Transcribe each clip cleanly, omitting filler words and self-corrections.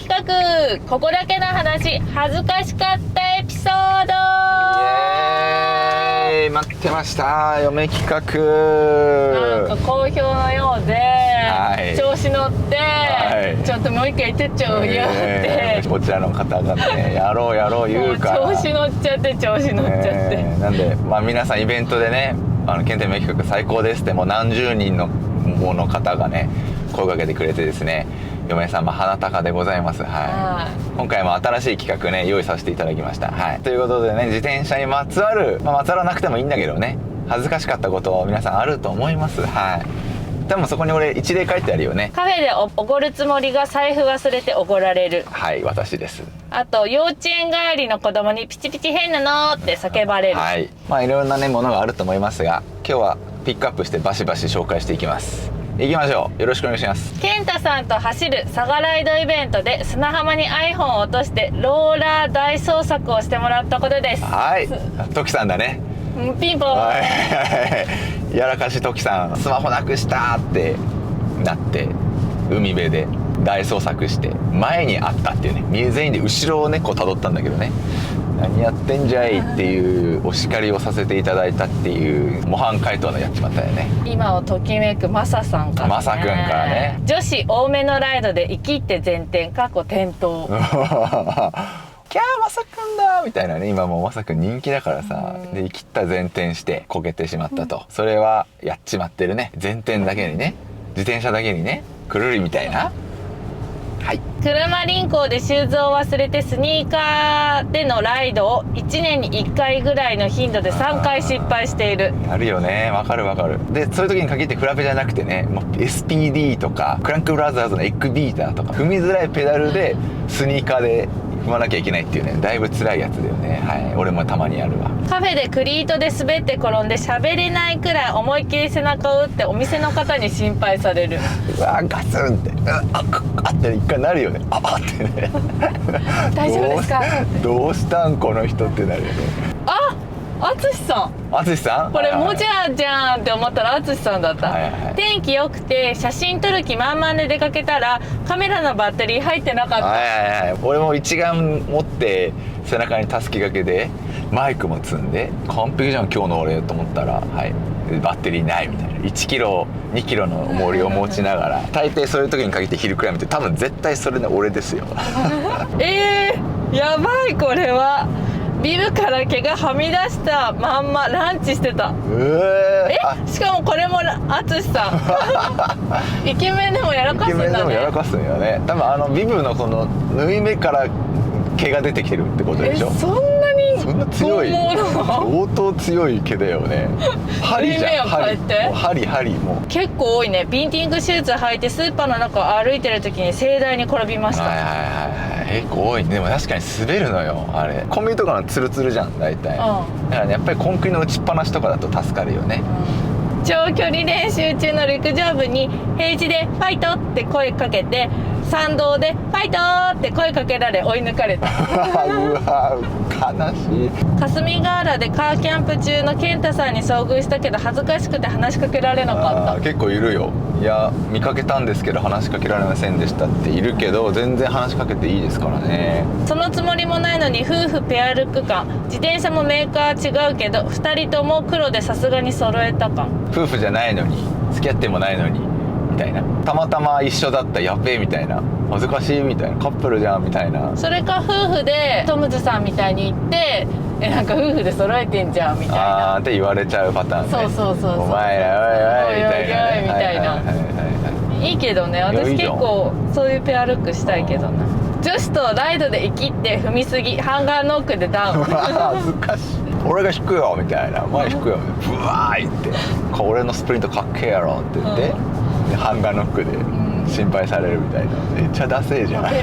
企画、ここだけの話、恥ずかしかったエピソード。イエーイ、待ってました、嫁企画。なんか好評のようで、はい、調子乗って、はい、ちょっともう一回言ってっちゃうよって、こちらの方がね、やろうやろう言うから調子乗っちゃって、なんで、皆さんイベントでね、検定嫁企画最高ですって、もう何十人の方がね声かけてくれてですね、嫁さんも鼻高でございます。はい、今回も新しい企画ね用意させていただきました。はい、ということでね、自転車にまつわる、まつわらなくてもいいんだけどね、恥ずかしかったこと皆さんあると思います。はい、でもそこに俺一例書いてあるよね。カフェでおごるつもりが財布忘れておごられる。はい、私です。あと幼稚園帰りの子供にピチピチ変なのって叫ばれる。はい、いろんなねものがあると思いますが、今日はピックアップしてバシバシ紹介していきます。行きましょう。よろしくお願いします。健太さんと走る佐賀ライドイベントで砂浜に iPhone を落としてローラー大捜索をしてもらったことです。はい、トキさんだね。ピンポン。やらかしトキさん、スマホなくしたってなって海辺で大捜索して前にあったっていうね、全員で後ろをねこう辿ったんだけどね、何やってんじゃいっていうお叱りをさせていただいたっていう模範解答のやっちまったよね。今をときめくマサさんからね。マサ君からね。女子多めのライドで生きって前転過去転倒。キャーマサ君だみたいなね、今もうマサ君人気だからさ、で生きった前転してこけてしまったと、それはやっちまってるね。前転だけにね、自転車だけにね、くるりみたいな。はい、車輪行でシューズを忘れてスニーカーでのライドを1年に1回ぐらいの頻度で3回失敗している。あるよね、わかるわかる。でそういう時に限ってフラペじゃなくてね、もう SPD とかクランクブラザーズのエッグビーターとか踏みづらいペダルでスニーカーで踏まなきゃいけないっていうね、だいぶ辛いやつだよね。はい、俺もたまにやるわ。カフェでクリートで滑って転んで喋れないくらい思いっきり背中を打ってお店の方に心配される。うわガツンってあって一回なるよね。ってね大丈夫ですかどうしたんこの人ってなるよね。淳さん。淳さん、これもじゃじゃんって思ったら淳さんだった。天気良くて写真撮る気満々で出かけたらカメラのバッテリー入ってなかった。俺も一眼持って背中にたすき掛けでマイクも積んで完璧じゃん今日の俺と思ったら、はい、バッテリーないみたいな。1キロ2キロの重りを持ちながら大抵そういう時に限ってヒルクライムって多分絶対それね俺ですよ。やばい。これはビブから毛がはみ出したまんまランチしてた。しかもこれも淳さんイケメンでもやらかすんだね。イケメンでもやらかすんよね。多分ビブのこの縫い目から毛が出てきてるってことでしょ。そんな強い、相当強い毛だよね。針じゃん、針もう結構多いね。ビンティングシューズ履いてスーパーの中を歩いてる時に盛大に転びました。結構多い。でも確かに滑るのよあれ。コンビニとかのツルツルじゃん大体、だからねやっぱりコンクリの打ちっぱなしとかだと助かるよね。長距離練習中の陸上部に平地でファイトって声かけて参道でファイトって声かけられ追い抜かれた。うわ悲しい。霞ヶ浦でカーキャンプ中の健太さんに遭遇したけど恥ずかしくて話しかけられなかった。結構いるよ。いや見かけたんですけど話しかけられませんでしたっているけど、全然話しかけていいですからね。そのつもりもないのに夫婦ペアルック感。自転車もメーカー違うけど2人とも黒でさすがに揃えた感。夫婦じゃないのに付き合ってもないのにみたいな、たまたま一緒だったやっべえみたいな、恥ずかしいみたいな、カップルじゃんみたいな。それか夫婦でトムズさんみたいに言ってなんか夫婦で揃えてんじゃんみたいなって言われちゃうパターンね。そうお前らおいおいみたいなね、みたいな。いいけどね、私結構そういうペアルックしたいけどな。女子とライドで生きって踏みすぎ、ハンガーノックでダウン。恥ずかしい。俺が引くよみたいな、前引くよブワーいって俺のスプリントかっけえやろって言って、でハンガーノックで心配されるみたいな。めっちゃダセえじゃん。食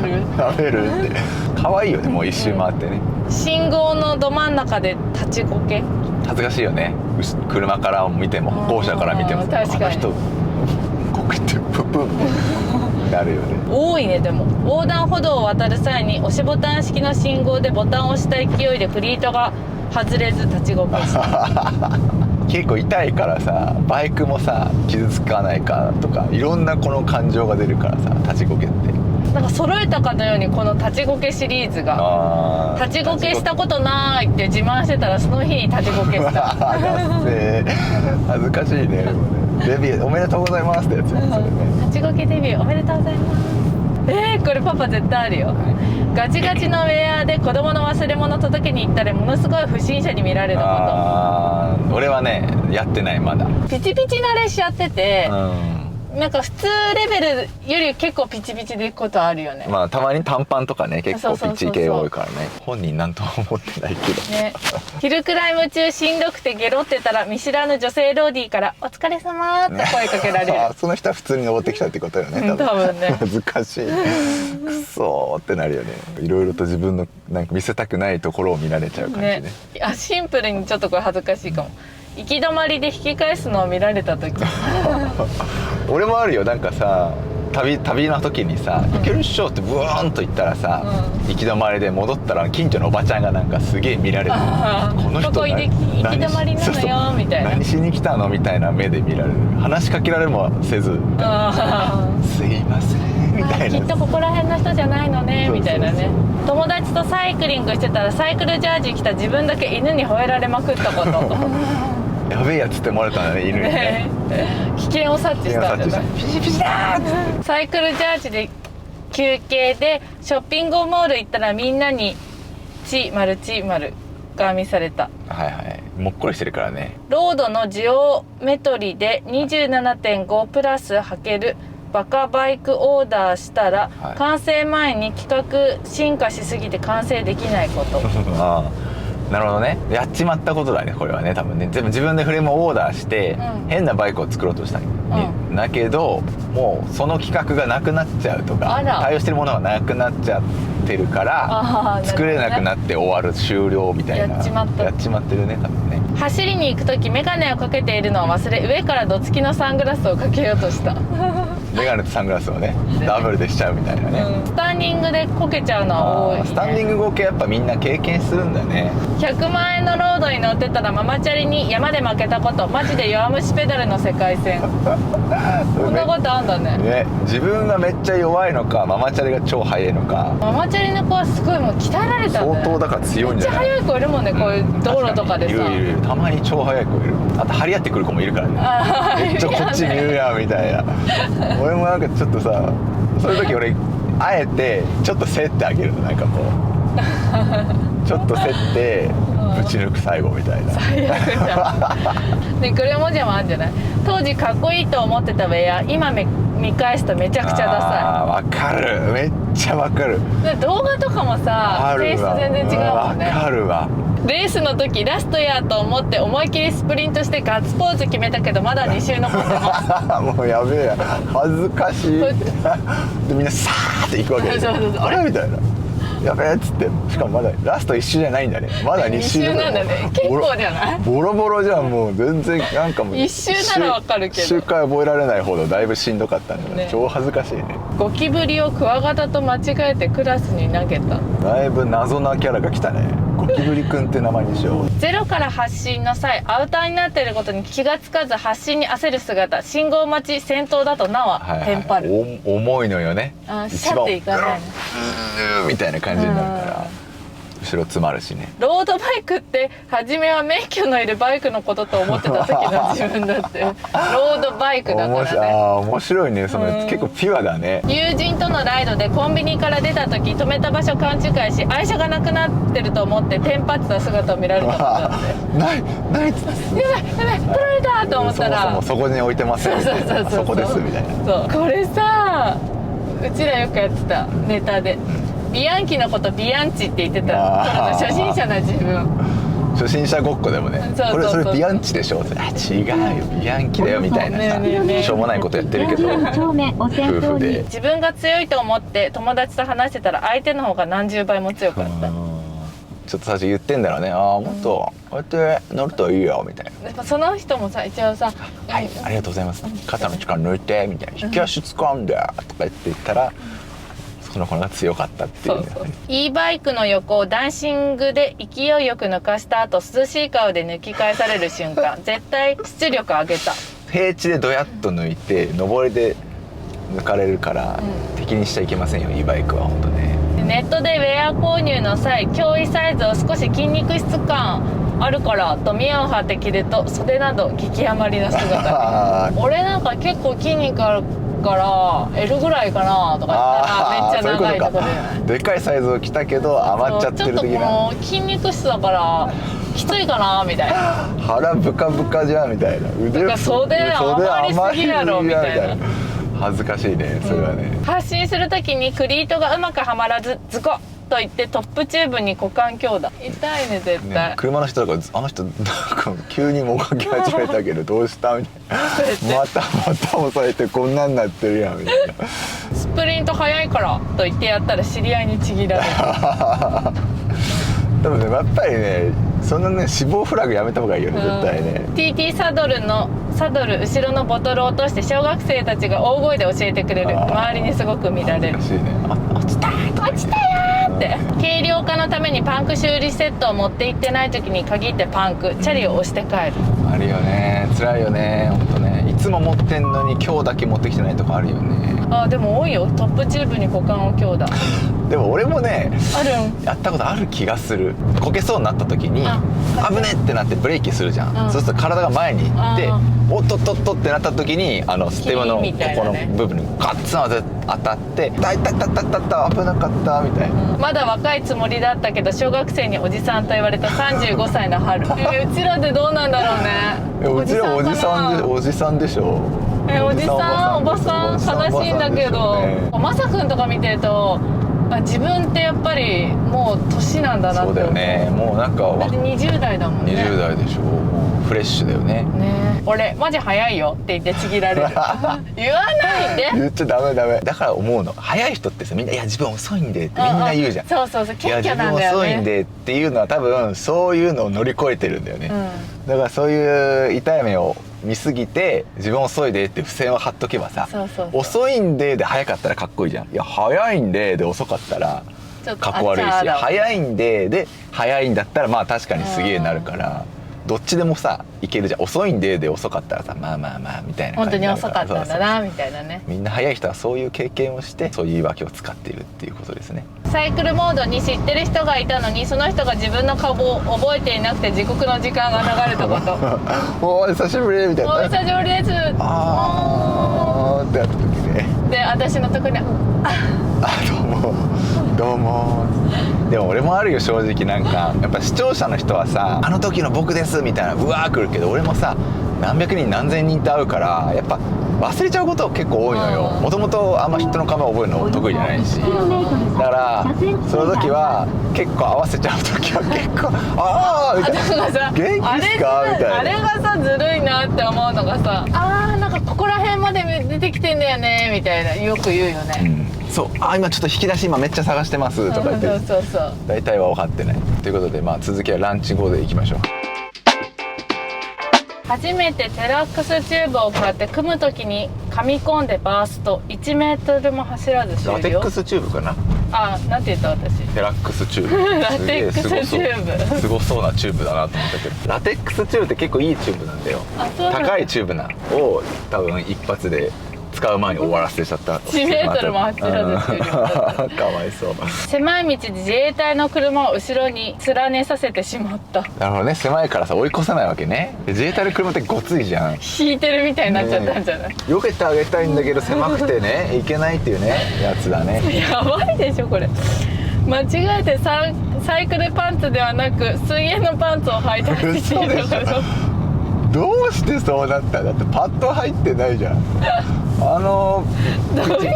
べるって可愛いよね。もう一周回ってね、信号のど真ん中で立ちこけ。恥ずかしいよね。車から見ても歩行者から見ても、確かに人こけてププンなるよね。多いね。でも横断歩道を渡る際に押しボタン式の信号でボタンを押した勢いでクリートが外れず立ちこけした。結構痛いからさ、バイクもさ傷つかないかとかいろんなこの感情が出るからさ、立ちこけってなんか揃えたかのようにこの立ちこけシリーズが立ちこけしたことないって自慢してたらその日に立ちこけした。恥ずかしいね。でもねデビューおめでとうございますってやつや、それね。立ちこけデビューおめでとうございます。これパパ絶対あるよ。ガチガチのウェアで子供の忘れ物届けに行ったらものすごい不審者に見られたこと。俺はねやってないまだ。ピチピチ慣れしちゃってて、なんか普通レベルより結構ピチピチで行くことあるよね。まあたまに短パンとかね結構ピチ系多いからね。本人なんとも思ってないけどね。ヒルクライム中しんどくてゲロってたら見知らぬ女性ローディーから「お疲れ様って声かけられる。その人は普通に登ってきたってことよね。多分ね。難しい。くそーってなるよね。いろいろと自分のなんか見せたくないところを見られちゃう感じね。シンプルにちょっとこれ恥ずかしいかも。行き止まりで引き返すのを見られた時俺もあるよ。なんかさ旅の時にさ「行けるっしょ」ってブワーンと言ったらさ、行き止まりで戻ったら近所のおばちゃんがなんかすげえ見られる。この人ここ行き止まりなのよみたいな。何しに来たのみたいな目で見られる。話しかけられもせずすいませんみたいな。きっとここら辺の人じゃないのねみたいなね。友達とサイクリングしてたらサイクルジャージ着た自分だけ犬に吠えられまくったこと。やべえやつって思われたんだね、犬にね。危険を察知したんじゃない。ピシピシだー。サイクルジャージで休憩でショッピングモール行ったらみんなにチマルチマルガーミされた。はいはい、もっこりしてるからね。ロードのジオメトリで 27.5 プラス履けるバカバイクオーダーしたら、完成前に企画進化しすぎて完成できないこと。なるほどね。やっちまったことだねこれはね。多分ね全部自分でフレームをオーダーして、変なバイクを作ろうとしたんだけど、もうその企画がなくなっちゃうとか対応してるものがなくなっちゃってるから作れなくなって終わる終了みたいな。やっちまってるね多分ね。走りに行く時メガネをかけているのを忘れ上からどつきのサングラスをかけようとした。メガネとサングラスをねダブルでしちゃうみたいなね。スタンディングでこけちゃうのは多いね。スタンディング合計やっぱみんな経験するんだね。100万円のロードに乗ってたらママチャリに山で負けたこと。マジで弱虫ペダルの世界線。こんなことあんだね。自分がめっちゃ弱いのかママチャリが超速いのか。ママチャリの子はすごいもう鍛えられたんだね。相当だから強いんじゃない。めっちゃ速い子いるもんね、こういう道路とかでさ。いるたまに超速い子いる。あと張り合ってくる子もいるからね。めっちゃこっち見るやんみたいな。俺もなんかちょっとさ、そういう時俺あえてちょっと競ってあげるの。なんかこうちょっと競ってぶち抜く最後みたいな。最悪じゃん。でクレモジャもあるんじゃない。当時かっこいいと思ってたウェア今見返すとめちゃくちゃダサい。わかる。めっちゃわかる。動画とかもさテイスト全然違うもんね。わかるわ。レースの時ラストやと思って思い切りスプリントしてガッツポーズ決めたけどまだ2周残ってます。もうやべえや、恥ずかしい。でみんなサーっていくわけですよ。あれみたいな、やべえっつって。しかもまだラスト1周じゃないんだね。まだ2周なんだね。結構じゃない。ボロボロじゃん。もう全然なんかもう1周ならわかるけど1周回覚えられないほどだいぶしんどかったんだね。超恥ずかしいね。ゴキブリをクワガタと間違えてクラスに投げた。だいぶ謎なキャラが来たね。ゴキブリくんって名前にしよう。ゼロから発進の際アウターになっていることに気がつかず発進に焦る姿。信号待ち先頭だとなはテンパる。重いのよね。シャっていかないのみたいな感じになるから後ろ詰まるしね。ロードバイクって初めは免許のいるバイクのことと思ってた時の自分だってロードバイクだからね。面白いね。その結構ピュアだね。友人とのライドでコンビニから出た時止めた場所勘違いし愛車がなくなってると思ってテンパってた姿を見られたことだって。ないっつって、やばい取られたと思ったらそこに置いてますよみたいな。そこですみたいな。そうこれさうちらよくやってたネタで。ビアンキのことビアンチって言ってた。初心者な自分。初心者ごっこでもね。これそれビアンチでしょ。違うよビアンキだよみたいなさ、しょうもないことやってるけど夫婦で。自分が強いと思って友達と話してたら相手の方が何十倍も強かった。ちょっと最初言ってんだろうね。もっとこうやって乗るといいよみたいな。その人もさ一応さ「はいありがとうございます、肩の力抜いて」みたいな「引き足掴んで」とか言ったらその子が強かったっていう。E バイクの横をダンシングで勢いよく抜かした後涼しい顔で抜き返される瞬間絶対出力上げた。平地でドヤッと抜いて上りで抜かれるから、敵にしちゃいけませんよ e バイクは本当ね。ネットでウェア購入の際、胸囲サイズを少し筋肉質感あるからと見栄を張って着ると袖など激余りの姿に俺なんか結構筋肉あるから L ぐらいかなとか言ったらめっちゃ長いとこででっかいサイズを着たけど余っちゃってる的な。ちょっともう筋肉質だからきついかなみたいな腹ブカブカじゃんみたいな。腕袖余りすぎやろみたいな。恥ずかしいねそれはね、発進するときにクリートがうまくはまらずズコッと言ってトップチューブに股間強打。痛いね絶対、車の人とかあの人なんか急にもがき始めたけどどうしたみたいなまた押されてこんなんなってるやんみたいな。スプリント速いからと言ってやったら知り合いにちぎられる多分ねやっぱりねそんなね死亡フラグやめた方がいいよね、絶対ね。 TT サドル後ろのボトルを落として小学生たちが大声で教えてくれる。周りにすごく見られる。難しいね。落ちた落ちたよーって。軽量化のためにパンク修理セットを持って行ってない時に限ってパンク、チャリを押して帰る。あるよね、辛いよね本当ね。いつも持ってんのに今日だけ持ってきてないとこあるよね。でも多いよ、トップチューブに股間を強打。でも俺もねあるんやったことある気がする。こけそうになった時に危ねってなってブレーキするじゃん、そうすると体が前に行っておっとっとっとってなった時にステムのここの部分にガッツン当たって「痛い痛い痛い痛い痛い危なかった」みたいな、まだ若いつもりだったけど小学生におじさんと言われた35歳の春うちらってどうなんだろうね。うちらおじさんでしょ。おじさんおばさん悲しいんだけど、まさくんとか見てると自分ってやっぱりもう年なんだなって。そうだよね、もうなんかだって20代だもんね。20代でしょ、もうフレッシュだよね。ね、俺マジ早いよって言ってちぎられる言わないで。言っちゃダメだから思うの、早い人ってさみんな「いや自分遅いんで」ってみんな言うじゃん。そう謙虚なんだよね。いや自分遅いんでっていうのは多分そういうのを乗り越えてるんだよね、だからそういう痛い目を見すぎて自分遅いでって付箋を貼っとけばさ、遅いんでで早かったらかっこいいじゃん。いや早いんでで遅かったらかっこ悪いし、早いんでで早いんだったらまあ確かにすげえなるから、どっちでもさいけるじゃん。遅いんでで遅かったらさまあまあまあみたいな感じになるから。本当に遅かったんだなみたいなね。みんな早い人はそういう経験をしてそういう言い訳を使っているっていうことですね。サイクルモードに知ってる人がいたのにその人が自分の顔を覚えていなくて時刻の時間が流れたことおー久しぶりみたいな。お久しぶりです。あーってやった時ね。で私のとこにどうもでも俺もあるよ正直。なんかやっぱ視聴者の人はさ「あの時の僕です」みたいなうわー来るけど、俺もさ何百人何千人って会うからやっぱ忘れちゃうこと結構多いのよ。もともとあんま人の顔覚えるの得意じゃないし、だからその時は結構合わせちゃう時は結構「ああ」みたいな「元気ですか?」みたいな。あれがさずるいなって思うのがさ「なんかここら辺まで出てきてんだよね」みたいなよく言うよね、そう今ちょっと引き出し今めっちゃ探してますとか言ってそう大体は分かってないということで、続きはランチ後でいきましょう。初めてテラックスチューブを買って組む時に噛み込んでバースト1メートルも走らず終了。ラテックスチューブかな。なんて言った私。テラックスチューブラテックスチューブすごそうなチューブだなと思ったけど、ラテックスチューブって結構いいチューブなんだよ。高いチューブなを多分一発で使う前に終わらせちゃった。1メートルも走らず終了かわいそう。狭い道で自衛隊の車を後ろに連ねさせてしまった。なるほどね、狭いからさ追い越せないわけね。自衛隊の車ってごついじゃん。引いてるみたいになっちゃったんじゃない、避けてあげたいんだけど狭くてねいけないっていうねやつだね。やばいでしょこれ。間違えてサイクルパンツではなく水泳のパンツを履いて走っているのか。どうしてそうなったんだってパッド入ってないじゃん。ピ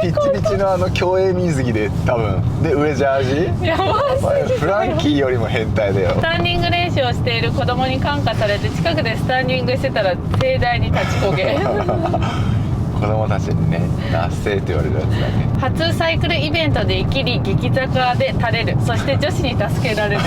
ッチピチの競泳水着で多分で上ジャージ。やばすぎる。フランキーよりも変態だよ。スタンディング練習をしている子供に感化されて近くでスタンディングしてたら盛大に立ちこげ子供たちにね達成って言われるやつだね。初サイクルイベントで生きり激坂で垂れる。そして女子に助けられる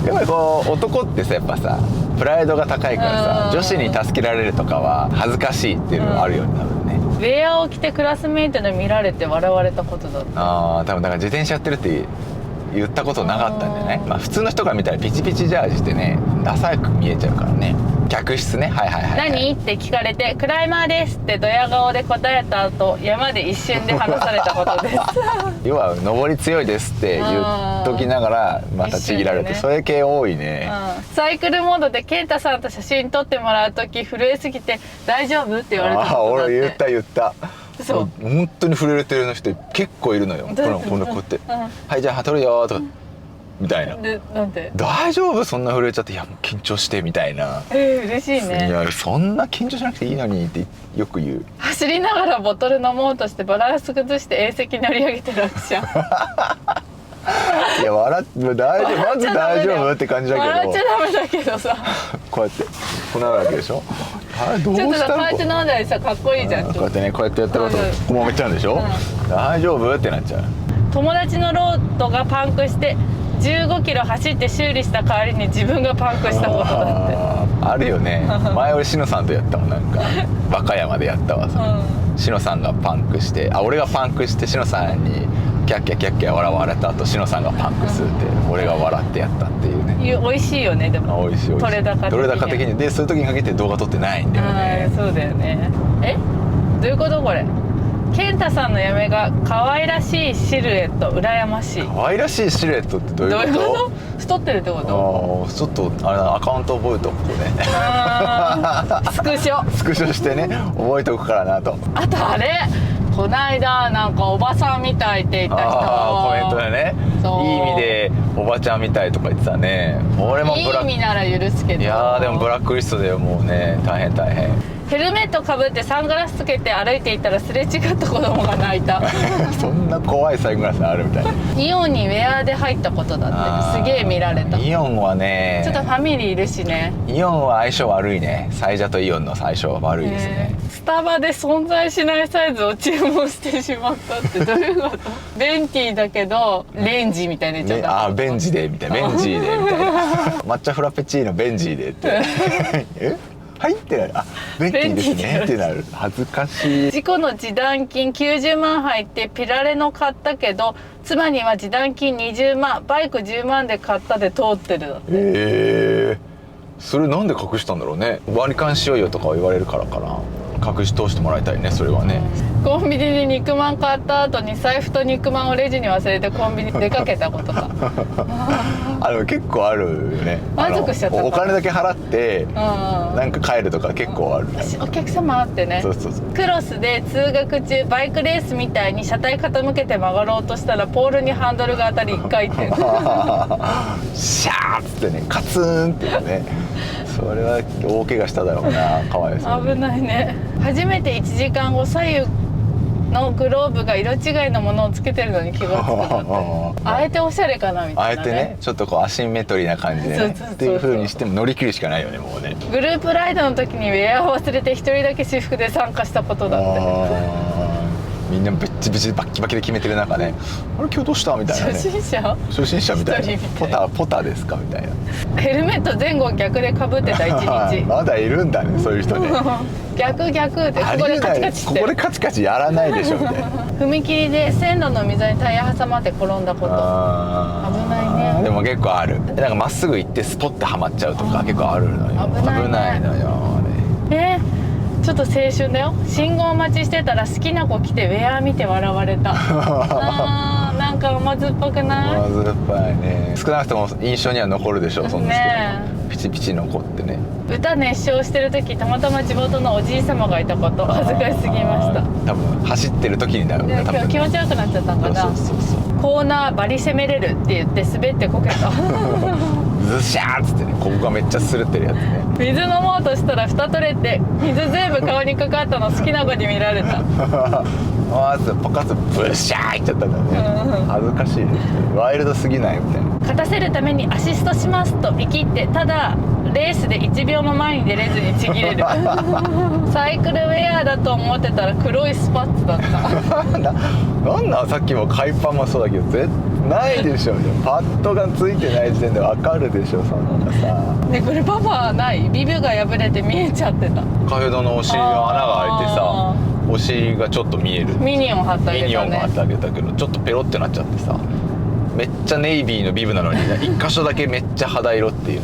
やっぱりこう男ってさやっぱさプライドが高いからさ女子に助けられるとかは恥ずかしいっていうのがあるよね多分ね。ウェアを着てクラスメイトに見られて笑われたことだった。多分だから自転車やってるって言ったことなかったんじゃない。普通の人が見たらピチピチジャージってねダサく見えちゃうからね。客室ね、はいはいはい。何って聞かれて「クライマーです」ってドヤ顔で答えた後山で一瞬で話されたことです要は登り強いですって言っときながらまたちぎられて、一瞬でねそれ系多いね。サイクルモードで健太さんと写真撮ってもらう時震えすぎて「大丈夫?」って言われたことだって。俺言ったそう本当に震えてる人結構いるのよ。こんなこうやって「はいじゃあ撮るよ」とかみたいな。でなんて「大丈夫？そんな震えちゃって」「いやもう緊張して」みたいな。嬉しいいね。やそんな緊張しなくていいのにってよく言う。走りながらボトル飲もうとしてバランス崩して縁石乗り上げてらっしゃるいや笑って大丈夫、まず大丈夫って感じだけど、笑っちゃダメだけどさこうやってこうなるわけでしょ。あれどうちょっとしたの。さこうやって飲んだりさかっこいいじゃん。こうやってねこうやってやったらとこうもめちゃうんでしょ、大丈夫ってなっちゃう。友達のロードがパンクして15キロ走って修理した代わりに自分がパンクしたことだって。あるよね。前俺しのさんとやったもん、なんか和歌山でやったわさ、しのさんがパンクして俺がパンクしてしのさんにキャッキャキャッキャ笑われた後しのさんがパンクするって俺が笑ってやったっていうね。美味しいよねでも。美味しい美味しい。取れ高的にでそういう時にかけて動画撮ってないんだよね。そうだよね。どういうことこれ。健太さんの嫁が可愛らしいシルエット羨ましい。可愛らしいシルエットってどういうこと？どういうこと？太ってるってこと？ちょっとあれアカウント覚えとくね。スクショスクショしてね覚えとくからなと。あとあれこないだなんかおばさんみたいって言った人コメントでね、いい意味でおばちゃんみたいとか言ってたね。俺もいい意味なら許すけど。いやでもブラックリストでもうね大変。ヘルメットかぶってサングラスつけて歩いていたらすれ違った子供が泣いたそんな怖いサングラスあるみたいな。イオンにウェアで入ったことだってすげえ見られた。イオンはねちょっとファミリーいるしね。イオンは相性悪いね。サイジャとイオンの相性は悪いですね。スタバで存在しないサイズを注文してしまったってどういうことベンティーだけどレンジみたいな言っちゃった。ベンジでみたいな。ベンジーでみたいな抹茶フラペチーノベンジーでってはいってなる。ベンティーですねってなる。恥ずかしい。事故の示談金90万入ってピラレの買ったけど妻には示談金20万バイク10万で買ったで通ってるだって。それなんで隠したんだろうね。割り勘しようよとか言われるからかな。隠し通してもらいたいねそれはね。コンビニで肉まん買った後に財布と肉まんをレジに忘れてコンビニ出かけたことかでも結構あるよね。満足しちゃったお金だけ払ってなんか帰るとか結構ある。お客様あってね。そうクロスで通学中バイクレースみたいに車体傾けて曲がろうとしたらポールにハンドルが当たり1回転シャーッつってねカツンってね。それは大怪我しただろうな。かわいそうに。危ないね。初めて1時間後左右のグローブが色違いのものをつけてるのに気がつくなってあえておしゃれかなみたいなね。あえてねちょっとこうアシンメトリーな感じで、ね、っていう風にしても乗り切るしかないよねもうね。グループライドの時にウェアを忘れて1人だけ私服で参加したことだって。みんなぶっちぶちバッキバキで決めてる中ね、あれ今日どうしたみたいなね。初心者みたいな。ポタですかみたいな。ヘルメット前後逆でかぶってた1日まだいるんだねそういう人ね逆ってここでカチカチって。ここでカチカチやらないでしょみたいな踏切で線路の溝にタイヤ挟まって転んだこと。危ないね。でも結構ある。なんかまっすぐ行ってスポッてはまっちゃうとか結構あるのよ。危ないのよちょっと青春だよ。信号待ちしてたら好きな子来てウェア見て笑われたなんか甘酸っぱくない？甘酸っぱいね。少なくとも印象には残るでしょそんなピチピチの子ってね。歌熱唱してる時たまたま地元のおじい様がいたこと恥ずかしすぎました。多分走ってる時にだろうね。多分気持ち悪くなっちゃったんかな。コーナーバリ攻めれるって言って滑ってこけたズシャーっつってねここがめっちゃ擦れてるやつね。水飲もうとしたら蓋取れて水全部顔にかかったの好きな子に見られたまずポカスブシャーいっちゃったんだね。恥ずかしいですね。ワイルドすぎないみたいな。勝たせるためにアシストしますと言い切ってただレースで1秒も前に出れずにちぎれるサイクルウェアだと思ってたら黒いスパッツだったなんなんさっきも海パンもそうだけど絶ないでしょパッドがついてない時点でわかるでしょそんなのさ。ねこれパパないビブが破れて見えちゃってた。カフェドのお尻の穴が開いてさお尻がちょっと見えるミニオン貼ってあげたね。ミニオンも貼ってあげたけどちょっとペロってなっちゃってさめっちゃネイビーのビブなのに一箇所だけめっちゃ肌色っていう。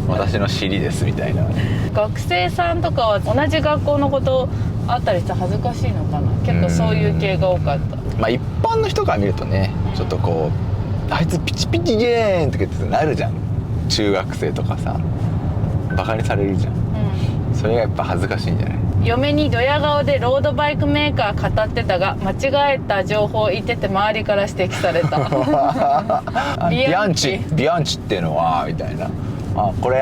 私の尻ですみたいな。学生さんとかは同じ学校のことあったりして恥ずかしいのかな。結構そういう系が多かった。まあ一般の人から見るとね、ちょっとこうあいつピチピチゲーンとかってなるじゃん。中学生とかさバカにされるじゃん、それがやっぱ恥ずかしいんじゃない。嫁にドヤ顔でロードバイクメーカー語ってたが間違えた情報を言ってて周りから指摘されたビアンチっていうのはみたいな、これ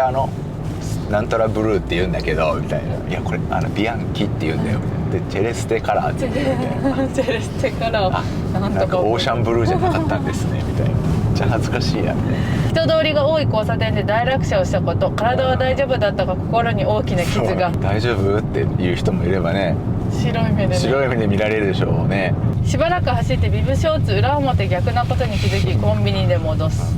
なんたらブルーって言うんだけどみたいな、いやこれビアンキって言うんだよでチェレステカラーって言うんだよみたいなチェレステカラーなんかオーシャンブルーじゃなかったんですねみたいな、めっちゃ恥ずかしいなみたいな。人通りが多い交差点で大落車をしたこと、体は大丈夫だったが心に大きな傷が。大丈夫っていう人もいればね、白い目でね、白い目で見られるでしょうね。しばらく走ってビブショーツ裏表逆なことに気づきコンビニで戻す。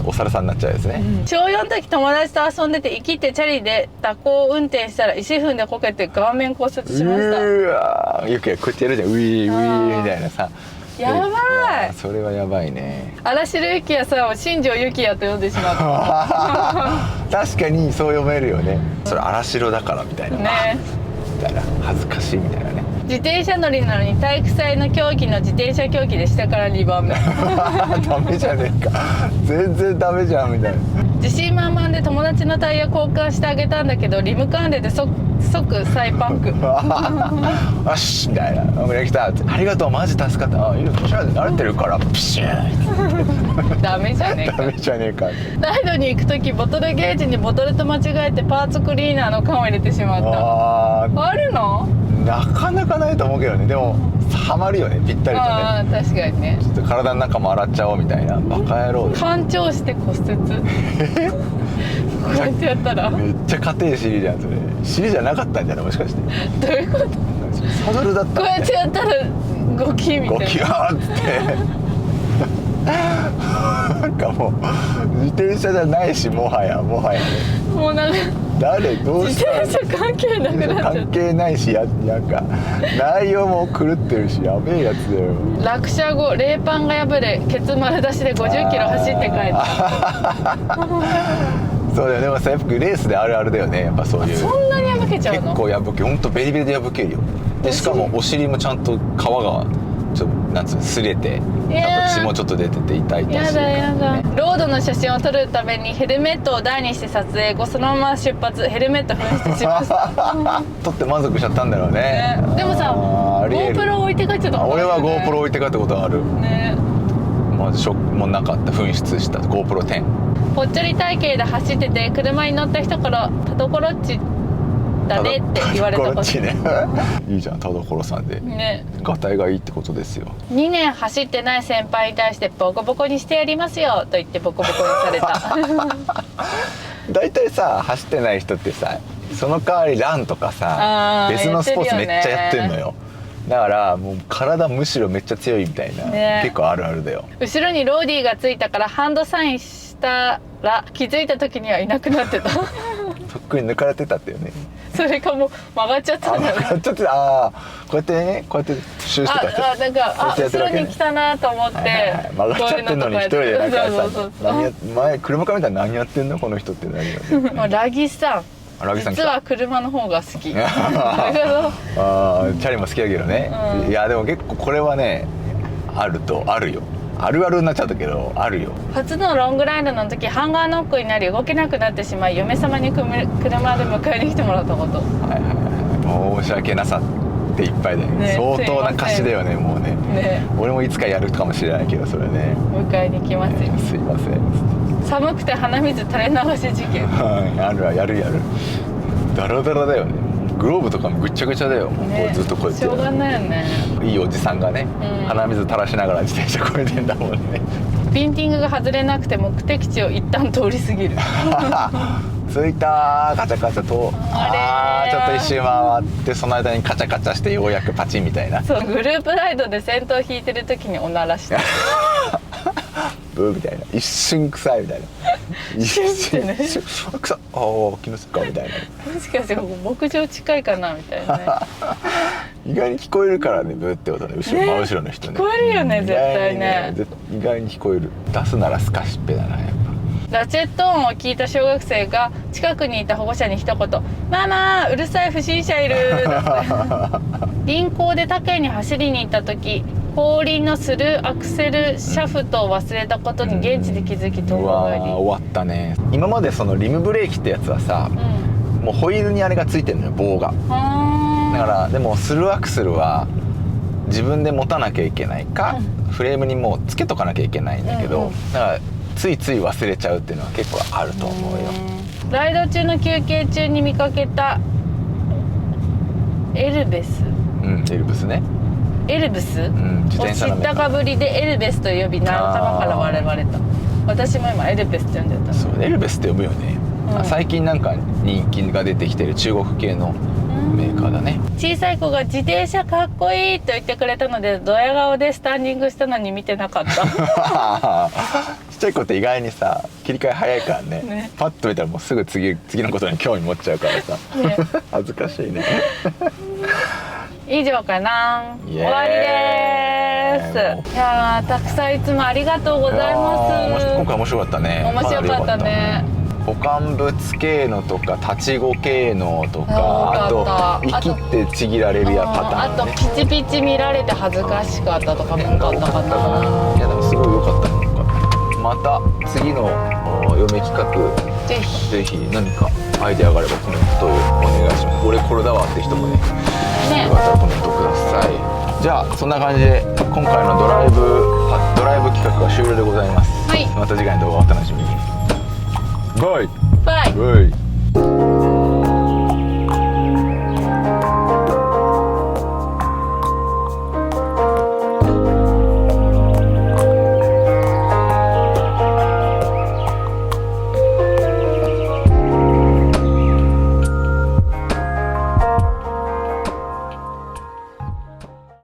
お猿さんになっちゃうですね、小4の時友達と遊んでて生きてチャリで蛇行運転したら石踏んでこけて顔面骨折しました。うわよくこうやってやるじゃん、ウィーウィーみたいなさ。やばい、それはやばいね。荒城幸也さんを新庄幸也と呼んでしまった確かにそう読めるよね。それ荒城だからみたいなね、みたいな恥ずかしいみたいなね。自転車乗りなのに体育祭の競技の自転車競技で下から2番目ダメじゃねえか、全然ダメじゃんみたいな。自信満々で友達のタイヤ交換してあげたんだけどリム関連で即再パンクよしみたいな、来たありがとうマジ助かった、いいのシャーで慣れてるからピシューダメじゃねえか、ダメじゃねえか。ライドに行く時ボトルゲージにボトルと間違えてパーツクリーナーの缶を入れてしまった。あるの？なかなかないと思うけどね。でもハマるよね、ぴったりとね。ああ確かにね。ちょっと体の中も洗っちゃおうみたいな、バカ野郎で干潮して骨折こうやってやったらめっちゃ硬い尻じゃんそれ。尻じゃなかったんじゃないもしかして。どういうこと？サドルだったこうやってやったらゴキみたいな、ゴキワーっつってなんかもう自転車じゃないし、もはやね、もうなんか誰どうし自た転車関係なくなっちゃった。関係ないし、なんか内容も狂ってるし、やべえやつだよ。落車後冷パンが破れケツ丸出しで50キロ走って帰ったそうだよね。でもさやっぱレースであるあるだよね、やっぱそういう。そんなに破けちゃうの？結構破け、ほんとベリベリで破けるよ。でしかもお尻もちゃんと皮がなんつうの擦れて、ちゃんと血もちょっと出てて痛いし。やだやだ、ロードの写真を撮るためにヘルメットを台にして撮影後そのまま出発、ヘルメット紛失しました撮って満足しちゃったんだろうね。でもさ GoPro 置いて帰っちゃったもんね。俺は GoPro 置いて帰ったことあるね。まずショックもなかった。紛失した GoPro10。ぽっちゃり体型で走ってて車に乗った人から「田所っちだね」って言われたこと。ねいいじゃん、田所さんでね。ガタイがいいってことですよ。2年走ってない先輩に対してボコボコにしてやりますよと言ってボコボコにされた大体さ走ってない人ってさその代わりランとかさ別のスポーツめっちゃやってんのよ。だからもう体むしろめっちゃ強いみたいな、ね、結構あるあるだよ。後ろにローディーがついたからハンドサインしたら気づいた時にはいなくなってたとっくに抜かれてたってよね。それかもう曲がっちゃったんだよね。曲がっちゃってた。こうやってね、こうやってシューしてた。なんか後ろに来たなと思って、曲がっちゃってんのに一人でなんかさ、前車から見たら何やってんのこの人って何やってんのラギさん実は車の方が好きチャリも好きだけどね、いやでも結構これはねあるよ。あるあるになっちゃったけどあるよ。初のロングライドの時ハンガーノックになり動けなくなってしまい嫁様に車で迎えに来てもらったこと。申し訳なさっていっぱいで、ね、相当な歌詞だよねもうね。俺もいつかやるかもしれないけどそれね迎えに来ますよ、すいません。寒くて鼻水垂れ流し事件やるダラダラだよね。グローブとかもぐっちゃぐちゃだよ、ね、ずっとこうやってしょうがないよね。いいおじさんがね、鼻水垂らしながら自転車こいでんだもんね。ビンティングが外れなくて目的地を一旦通り過ぎる着いたカチャカチャとちょっと一周回ってその間にカチャカチャしてようやくパチンみたいな。そうグループライドで先頭引いてる時におならしてブーみたいな、一瞬臭いみたいな一瞬ね臭っ気のせいかみたいな。もしかしてここ牧場近いかなみたいなね意外に聞こえるからねブーって音ね、真後ろの人ね聞こえるよね絶対ね。意外に聞こえる。出すならスカシッペだなやっぱ。ラチェット音を聞いた小学生が近くにいた保護者に一言「ママうるさい不審者いる」だって臨行で他県に走りに行った時後輪のスルーアクセルシャフトを忘れたことに現地で気づき遠うわ回り。終わったね。今までそのリムブレーキってやつはさ、もうホイールにあれがついてるのよ、棒が。だからでもスルーアクセルは自分で持たなきゃいけないか、フレームにもうつけとかなきゃいけないんだけど、だからついつい忘れちゃうっていうのは結構あると思うよ。ライド中の休憩中に見かけたエルベス、エルブスね。エルブス、自を知っ転車のメーカーたかぶりでエルベスと呼び仲間から笑われた。私も今エルベスって呼んでた。そうエルベスって呼ぶよね、最近なんか人気が出てきてる中国系のメーカーだね。小さい子が自転車かっこいいと言ってくれたのでドヤ顔でスタンディングしたのに見てなかったちっちゃい子って意外にさ切り替え早いからねパッと見たらもうすぐ次のことに興味持っちゃうからさ、恥ずかしいね以上かな。終わりです。いやーたくさんいつもありがとうございます。今回面白かったね。面白かったね。保管物系のとか立ち語系のとか、あと息ってちぎられるやパターン、ね、あとピチピチ見られて恥ずかしかったとかも多かったかな。いやでもすごい良かったね。また次の嫁企画ぜひ何かアイデアがあればコメントお願いします。俺これだわって人もねよかったらコメントください。じゃあそんな感じで今回のドライブ企画は終了でございます。また次回の動画をお楽しみに。バイバイ。バイ。